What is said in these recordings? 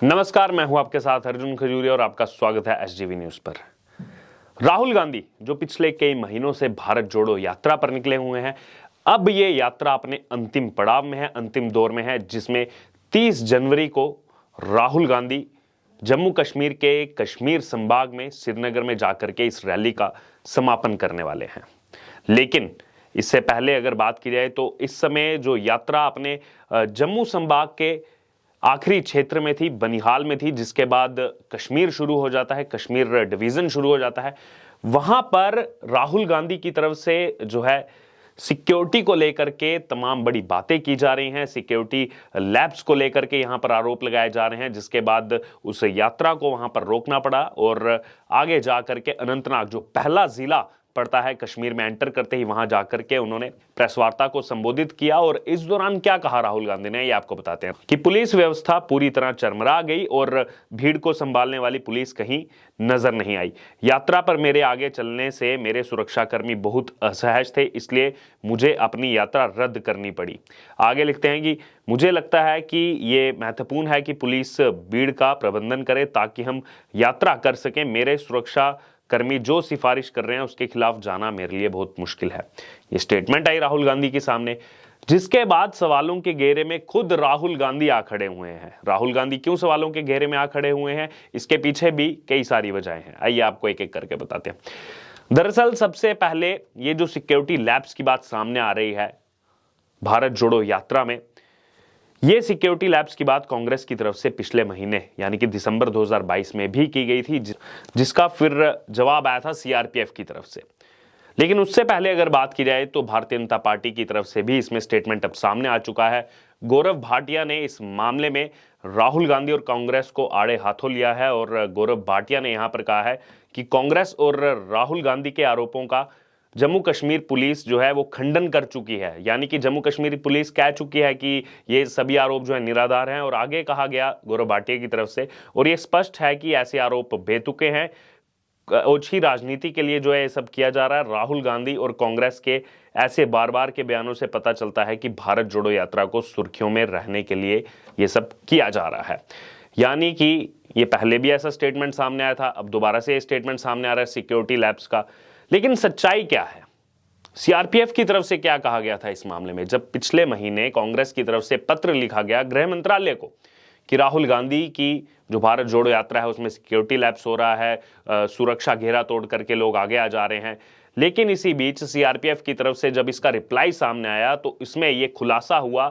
नमस्कार, मैं हूं आपके साथ अर्जुन खजूरिया और आपका स्वागत है एसजीवी न्यूज पर। राहुल गांधी जो पिछले कई महीनों से भारत जोड़ो यात्रा पर निकले हुए हैं, अब ये यात्रा अपने अंतिम पड़ाव में है, अंतिम दौर में है, जिसमें 30 जनवरी को राहुल गांधी जम्मू कश्मीर के कश्मीर संभाग में श्रीनगर में जाकर के इस रैली का समापन करने वाले हैं। लेकिन इससे पहले अगर बात की जाए तो इस समय जो यात्रा अपने जम्मू संभाग के आखिरी क्षेत्र में थी, बनिहाल में थी, जिसके बाद कश्मीर शुरू हो जाता है, कश्मीर डिवीजन शुरू हो जाता है। वहां पर राहुल गांधी की तरफ से जो है सिक्योरिटी को लेकर के तमाम बड़ी बातें की जा रही हैं, सिक्योरिटी लैब्स को लेकर के यहां पर आरोप लगाए जा रहे हैं, जिसके बाद उस यात्रा को वहां पर रोकना पड़ा और आगे जाकर के अनंतनाग जो पहला जिला पड़ता है कश्मीर में, एंटर करते ही वहां जाकर के उन्होंने प्रेस वार्ता को संबोधित किया। और इस दौरान क्या कहा राहुल गांधी ने, ये आपको बताते हैं कि पुलिस व्यवस्था पूरी तरह चरमरा गई और भीड़ को संभालने वाली पुलिस कहीं नजर नहीं आई। यात्रा पर मेरे आगे चलने से मेरे सुरक्षाकर्मी बहुत असहज थे, इसलिए मुझे अपनी यात्रा रद्द करनी पड़ी। आगे लिखते हैं कि मुझे लगता है कि ये महत्वपूर्ण है कि पुलिस भीड़ का प्रबंधन करे ताकि हम यात्रा कर सकें। मेरे सुरक्षा कर्मी जो सिफारिश कर रहे हैं उसके खिलाफ जाना मेरे लिए बहुत मुश्किल है। ये स्टेटमेंट आई राहुल गांधी के सामने, जिसके बाद सवालों के घेरे में खुद राहुल गांधी आ खड़े हुए हैं। राहुल गांधी क्यों सवालों के घेरे में आ खड़े हुए हैं, इसके पीछे भी कई सारी वजहें हैं। आइए आपको एक एक करके बताते हैं। दरअसल सबसे पहले ये जो सिक्योरिटी लैब्स की बात सामने आ रही है भारत जोड़ो यात्रा में, ये सिक्योरिटी लैब्स की बात कांग्रेस की तरफ से पिछले महीने यानी कि दिसंबर 2022 में भी की गई थी, जिसका फिर जवाब आया था सीआरपीएफ की तरफ से। लेकिन उससे पहले अगर बात की जाए तो भारतीय जनता पार्टी की तरफ से भी इसमें स्टेटमेंट अब सामने आ चुका है। गौरव भाटिया ने इस मामले में राहुल गांधी और कांग्रेस को आड़े हाथों लिया है और गौरव भाटिया ने यहां पर कहा है कि कांग्रेस और राहुल गांधी के आरोपों का जम्मू कश्मीर पुलिस जो है वो खंडन कर चुकी है। यानी कि जम्मू कश्मीर पुलिस कह चुकी है कि ये सभी आरोप जो है निराधार हैं। और आगे कहा गया गौरव भाटिया की तरफ से, और ये स्पष्ट है कि ऐसे आरोप बेतुके हैं, ओछी राजनीति के लिए जो है ये सब किया जा रहा है। राहुल गांधी और कांग्रेस के ऐसे बार बार के बयानों से पता चलता है कि भारत जोड़ो यात्रा को सुर्खियों में रहने के लिए ये सब किया जा रहा है। यानी कि ये पहले भी ऐसा स्टेटमेंट सामने आया था, अब दोबारा से ये स्टेटमेंट सामने आ रहा है सिक्योरिटी लैब्स का। लेकिन सच्चाई क्या है, सीआरपीएफ की तरफ से क्या कहा गया था इस मामले में? जब पिछले महीने कांग्रेस की तरफ से पत्र लिखा गया गृह मंत्रालय को कि राहुल गांधी की जो भारत जोड़ो यात्रा है उसमें सिक्योरिटी लैब्स हो रहा है, सुरक्षा घेरा तोड़ करके लोग आगे आ जा रहे हैं। लेकिन इसी बीच सीआरपीएफ की तरफ से जब इसका रिप्लाई सामने आया तो इसमें यह खुलासा हुआ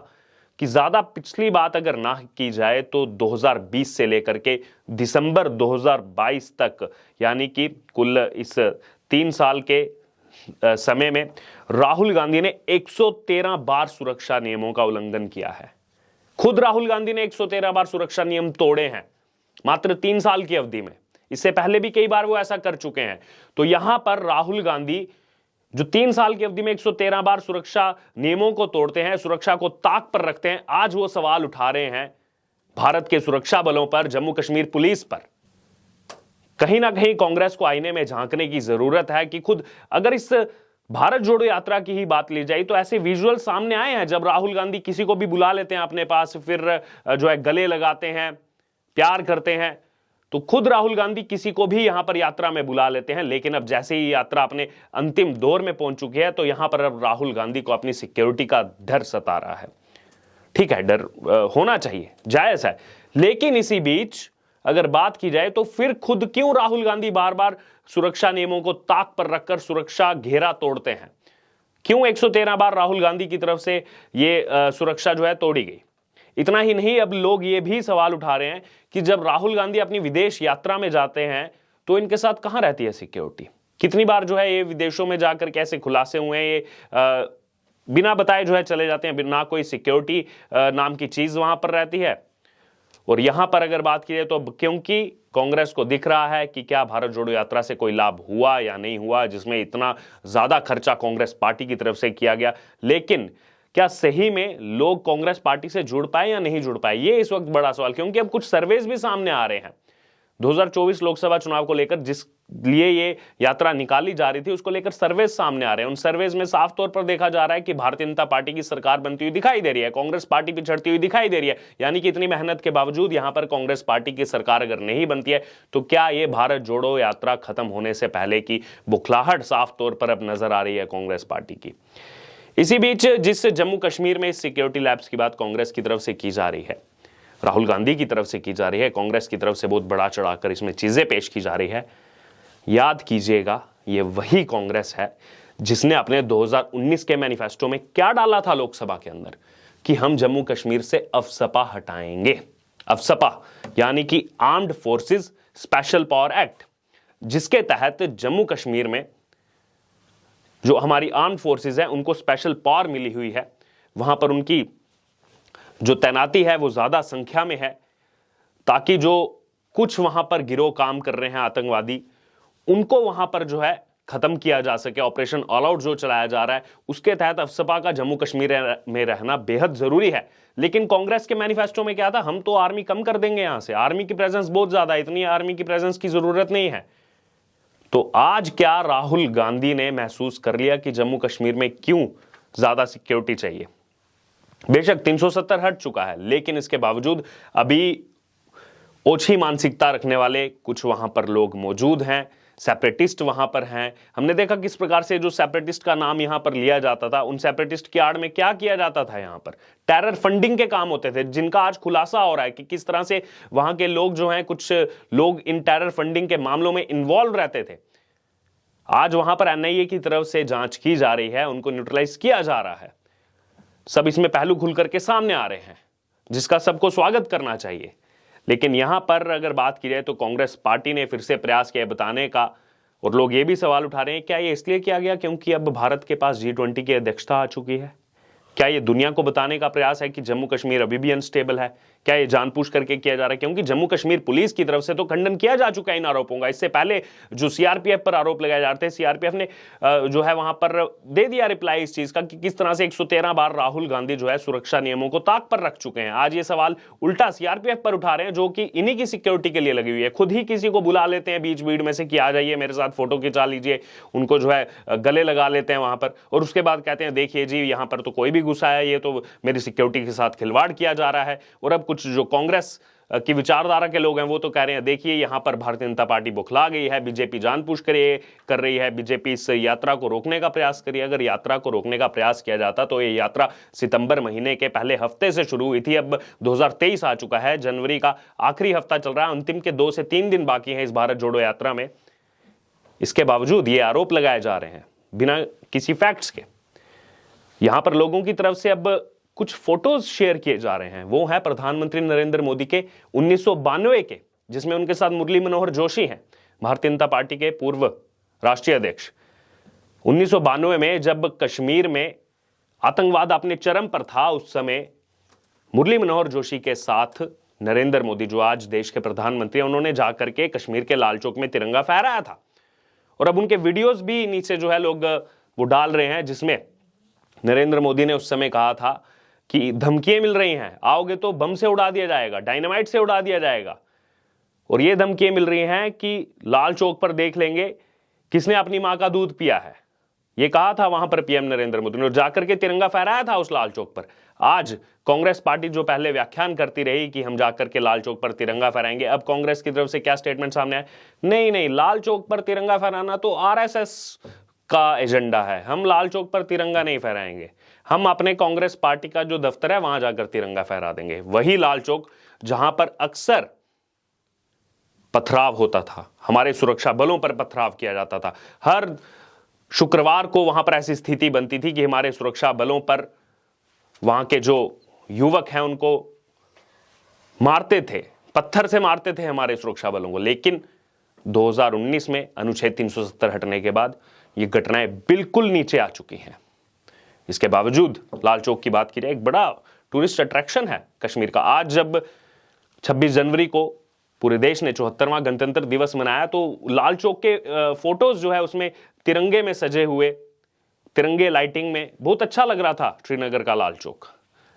कि ज्यादा पिछली बात अगर ना की जाए तो 2020 से लेकर के दिसंबर 2022 तक, यानी कि कुल इस 3 साल के समय में राहुल गांधी ने 113 बार सुरक्षा नियमों का उल्लंघन किया है। खुद राहुल गांधी ने 113 बार सुरक्षा नियम तोड़े हैं मात्र 3 साल की अवधि में। इससे पहले भी कई बार वो ऐसा कर चुके हैं। तो यहां पर राहुल गांधी जो 3 साल की अवधि में 113 बार सुरक्षा नियमों को तोड़ते हैं, सुरक्षा को ताक पर रखते हैं, आज वो सवाल उठा रहे हैं भारत के सुरक्षा बलों पर, जम्मू कश्मीर पुलिस पर। कहीं ना कहीं कांग्रेस को आईने में झांकने की जरूरत है कि खुद अगर इस भारत जोड़ो यात्रा की ही बात ली जाए तो ऐसे विजुअल सामने आए हैं जब राहुल गांधी किसी को भी बुला लेते हैं अपने पास, फिर जो है गले लगाते हैं, प्यार करते हैं। तो खुद राहुल गांधी किसी को भी यहां पर यात्रा में बुला लेते हैं। लेकिन अब जैसे ही यात्रा अपने अंतिम दौर में पहुंच चुकी है तो यहां पर अब राहुल गांधी को अपनी सिक्योरिटी का डर सता रहा है। ठीक है, डर होना चाहिए, जायज है। लेकिन इसी बीच अगर बात की जाए तो फिर खुद क्यों राहुल गांधी बार बार सुरक्षा नियमों को ताक पर रखकर सुरक्षा घेरा तोड़ते हैं? क्यों 113 बार राहुल गांधी की तरफ से ये सुरक्षा जो है तोड़ी गई? इतना ही नहीं, अब लोग ये भी सवाल उठा रहे हैं कि जब राहुल गांधी अपनी विदेश यात्रा में जाते हैं तो इनके साथ कहां रहती है सिक्योरिटी? कितनी बार जो है ये विदेशों में जाकर कैसे खुलासे हुए हैं, ये बिना बताए जो है चले जाते हैं, बिना कोई सिक्योरिटी नाम की चीज वहां पर रहती है। और यहां पर अगर बात की जाए तो क्योंकि कांग्रेस को दिख रहा है कि क्या भारत जोड़ो यात्रा से कोई लाभ हुआ या नहीं हुआ, जिसमें इतना ज्यादा खर्चा कांग्रेस पार्टी की तरफ से किया गया, लेकिन क्या सही में लोग कांग्रेस पार्टी से जुड़ पाए या नहीं जुड़ पाए, ये इस वक्त बड़ा सवाल। क्योंकि अब कुछ सर्वेज भी सामने आ रहे हैं 2024 लोकसभा चुनाव को लेकर, जिस लिए ये यात्रा निकाली जा रही थी, उसको लेकर सर्वेज सामने आ रहे हैं। उन सर्वेज में साफ तौर पर देखा जा रहा है कि भारतीय जनता पार्टी की सरकार बनती हुई दिखाई दे रही है, कांग्रेस पार्टी पिछड़ती हुई दिखाई दे रही है। यानी कि इतनी मेहनत के बावजूद यहां पर कांग्रेस पार्टी की सरकार अगर नहीं बनती है तो क्या ये भारत जोड़ो यात्रा खत्म होने से पहले की बुखलाहट साफ तौर पर अब नजर आ रही है कांग्रेस पार्टी की। इसी बीच जिस जम्मू कश्मीर में सिक्योरिटी लैब्स की बात कांग्रेस की तरफ से की जा रही है, राहुल गांधी की तरफ से की जा रही है, कांग्रेस की तरफ से बहुत बड़ा चढ़ाकर इसमें चीजें पेश की जा रही है, याद कीजिएगा ये वही कांग्रेस है जिसने अपने 2019 के मैनिफेस्टो में क्या डाला था लोकसभा के अंदर कि हम जम्मू कश्मीर से अफसपा हटाएंगे। अफसपा यानी कि armed forces special power act, जिसके तहत जम्मू कश्मीर में जो हमारी आर्म्ड फोर्सेस हैं उनको स्पेशल पावर मिली हुई है, वहां पर उनकी जो तैनाती है वो ज्यादा संख्या में है, ताकि जो कुछ वहां पर गिरोह काम कर रहे हैं आतंकवादी, उनको वहां पर जो है खत्म किया जा सके। ऑपरेशन ऑल आउट जो चलाया जा रहा है उसके तहत अफसपा का जम्मू कश्मीर में रहना बेहद जरूरी है। लेकिन कांग्रेस के मैनिफेस्टो में क्या था, हम तो आर्मी कम कर देंगे, यहां से आर्मी की प्रेजेंस बहुत ज्यादा है, इतनी आर्मी की प्रेजेंस की जरूरत नहीं है। तो आज क्या राहुल गांधी ने महसूस कर लिया कि जम्मू कश्मीर में क्यों ज्यादा सिक्योरिटी चाहिए। बेशक 370 हट चुका है, लेकिन इसके बावजूद अभी ओछी मानसिकता रखने वाले कुछ वहां पर लोग मौजूद हैं, सेपरेटिस्ट वहां पर हैं। हमने देखा किस प्रकार से जो सेपरेटिस्ट का नाम यहां पर लिया जाता था, उन सेपरेटिस्ट की आड़ में क्या किया जाता था, यहां पर टेरर फंडिंग के काम होते थे, जिनका आज खुलासा हो रहा है कि किस तरह से वहां के लोग जो हैं, कुछ लोग इन टेरर फंडिंग के मामलों में इन्वॉल्व रहते थे। आज वहां पर एनआईए की तरफ से जांच की जा रही है, उनको न्यूट्रलाइज किया जा रहा है। सब इसमें पहलू खुल करके सामने आ रहे हैं, जिसका सबको स्वागत करना चाहिए। लेकिन यहां पर अगर बात की जाए तो कांग्रेस पार्टी ने फिर से प्रयास किया बताने का, और लोग ये भी सवाल उठा रहे हैं क्या ये इसलिए किया गया क्योंकि अब भारत के पास G20 की अध्यक्षता आ चुकी है? क्या ये दुनिया को बताने का प्रयास है कि जम्मू कश्मीर अभी भी अनस्टेबल है? क्या ये जानबूझ करके किया जा रहा है? क्योंकि जम्मू कश्मीर पुलिस की तरफ से तो खंडन किया जा चुका है इन आरोपों का। इससे पहले जो सीआरपीएफ पर आरोप लगाए जाते हैं, सीआरपीएफ ने जो है वहां पर दे दिया रिप्लाई इस चीज का कि किस तरह से 113 बार राहुल गांधी जो है सुरक्षा नियमों को ताक पर रख चुके हैं। आज ये सवाल उल्टा सीआरपीएफ पर उठा रहे हैं, जो कि इन्हीं की सिक्योरिटी के लिए लगी हुई है। खुद ही किसी को बुला लेते हैं बीच भीड़ में से कि आ जाइए मेरे साथ फोटो खिंचा लीजिए, उनको जो है गले लगा लेते हैं वहां पर, और उसके बाद कहते हैं देखिए जी यहाँ पर तो कोई भी गुस्सा है, ये तो मेरी सिक्योरिटी के साथ खिलवाड़ किया जा रहा है। और अब कुछ जो कांग्रेस की विचारधारा के लोग हैं वो तो कह रहे हैं देखिए यहां पर भारतीय जनता पार्टी बुखला गई है, बीजेपी जानबूझ कर रही है, बीजेपी इस यात्रा को रोकने का प्रयास करी। अगर यात्रा को रोकने का प्रयास किया जाता तो ये यात्रा सितंबर महीने के पहले हफ्ते से शुरू हुई थी। अब 2023 आ चुका है, जनवरी का आखिरी हफ्ता चल रहा है, अंतिम के 2 से 3 दिन बाकी हैं इस भारत जोड़ो यात्रा में। इसके बावजूद ये आरोप लगाए जा रहे हैं बिना किसी फैक्ट्स के। यहां पर लोगों की तरफ से अब कुछ फोटोज शेयर किए जा रहे हैं, वो है प्रधानमंत्री नरेंद्र मोदी के 1992 के, जिसमें उनके साथ मुरली मनोहर जोशी हैं, भारतीय जनता पार्टी के पूर्व राष्ट्रीय अध्यक्ष। 1992 में जब कश्मीर में आतंकवाद अपने चरम पर था, उस समय मुरली मनोहर जोशी के साथ नरेंद्र मोदी जो आज देश के प्रधानमंत्री हैं, उन्होंने जाकर के कश्मीर के लाल चौक में तिरंगा फहराया था। और अब उनके वीडियोस भी नीचे जो है लोग वो डाल रहे हैं, जिसमें नरेंद्र मोदी ने उस समय कहा था कि धमकियां मिल रही हैं, आओगे तो बम से उड़ा दिया जाएगा, डायनामाइट से उड़ा दिया जाएगा। और ये धमकियां मिल रही हैं कि लाल चौक पर देख लेंगे किसने अपनी मां का दूध पिया है। ये कहा था वहां पर पीएम नरेंद्र मोदी ने, और जाकर के तिरंगा फहराया था उस लाल चौक पर। आज कांग्रेस पार्टी जो पहले व्याख्यान करती रही कि हम जाकर के लाल चौक पर तिरंगा फहराएंगे, अब कांग्रेस की तरफ से क्या स्टेटमेंट सामने आया, नहीं, लाल चौक पर तिरंगा फहराना तो आरएसएस का एजेंडा है, हम लाल चौक पर तिरंगा नहीं फहराएंगे, हम अपने कांग्रेस पार्टी का जो दफ्तर है वहां जाकर तिरंगा फहरा देंगे। वही लाल चौक जहां पर अक्सर पथराव होता था, हमारे सुरक्षा बलों पर पथराव किया जाता था। हर शुक्रवार को वहां पर ऐसी स्थिति बनती थी कि हमारे सुरक्षा बलों पर वहां के जो युवक हैं उनको मारते थे, पत्थर से मारते थे हमारे सुरक्षा बलों को। लेकिन 2019 में अनुच्छेद 370 हटने के बाद ये घटनाएं बिल्कुल नीचे आ चुकी हैं। इसके बावजूद लाल चौक की बात की जाए, एक बड़ा टूरिस्ट अट्रैक्शन है कश्मीर का। आज जब 26 जनवरी को पूरे देश ने 74वां गणतंत्र दिवस मनाया, तो लाल चौक के फोटोज जो है उसमें तिरंगे में सजे हुए, तिरंगे लाइटिंग में बहुत अच्छा लग रहा था श्रीनगर का लाल चौक।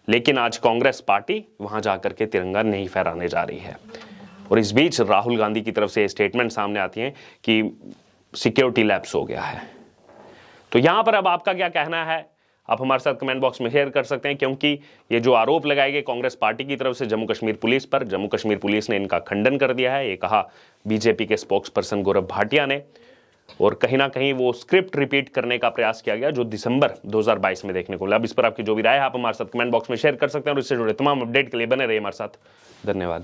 लेकिन आज कांग्रेस पार्टी वहां जाकर के तिरंगा नहीं फहराने जा रही है। और इस बीच राहुल गांधी की तरफ से स्टेटमेंट सामने आती हैं कि सिक्योरिटी लैप्स हो गया है। तो यहां पर अब आपका क्या कहना है, आप हमारे साथ कमेंट बॉक्स में शेयर कर सकते हैं, क्योंकि ये जो आरोप लगाए गए कांग्रेस पार्टी की तरफ से जम्मू कश्मीर पुलिस पर, जम्मू कश्मीर पुलिस ने इनका खंडन कर दिया है। ये कहा बीजेपी के स्पोक्स पर्सन गौरव भाटिया ने, और कहीं ना कहीं वो स्क्रिप्ट रिपीट करने का प्रयास किया गया जो दिसंबर 2022 में देखने को मिला। अब इस पर आपकी जो भी राय है आप हमारे साथ कमेंट बॉक्स में शेयर कर सकते हैं, और इससे जुड़े तमाम अपडेट के लिए बने रहिए हमारे साथ। धन्यवाद।